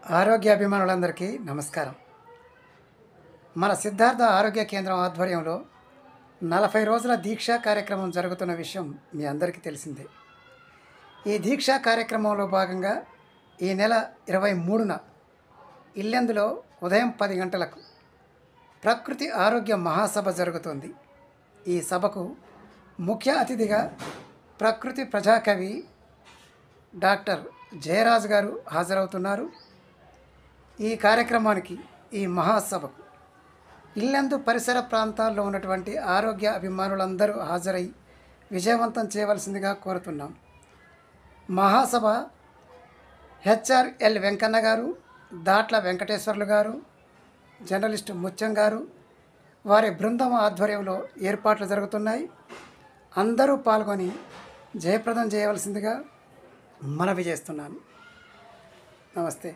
ఆరోగ్యాభిమానులందరికీ నమస్కారం. మన సిద్ధార్థ ఆరోగ్య కేంద్రం ఆధ్వర్యంలో 40 రోజుల దీక్షా కార్యక్రమం జరుగుతున్న విషయం మీ అందరికీ తెలిసిందే. ఈ దీక్షా కార్యక్రమంలో భాగంగా ఈ నెల 23న ఇల్లెందులో ఉదయం 10 గంటలకు ప్రకృతి ఆరోగ్య మహాసభ జరుగుతుంది. ఈ సభకు ముఖ్య అతిథిగా ప్రకృతి ప్రజాకవి డాక్టర్ జయరాజ్ గారు హాజరవుతున్నారు. ఈ కార్యక్రమానికి, ఈ మహాసభకు ఇల్లెందు పరిసర ప్రాంతాల్లో ఉన్నటువంటి ఆరోగ్య అభిమానులందరూ హాజరై విజయవంతం చేయవలసిందిగా కోరుతున్నాం. మహాసభ హెచ్ఆర్ఎల్ వెంకన్న గారు, దాట్ల వెంకటేశ్వర్లు గారు, జర్నలిస్టు ముత్యం గారు, వారి బృందం ఆధ్వర్యంలో ఏర్పాట్లు జరుగుతున్నాయి. అందరూ పాల్గొని జయప్రదం చేయవలసిందిగా మనవి చేస్తున్నాను. నమస్తే.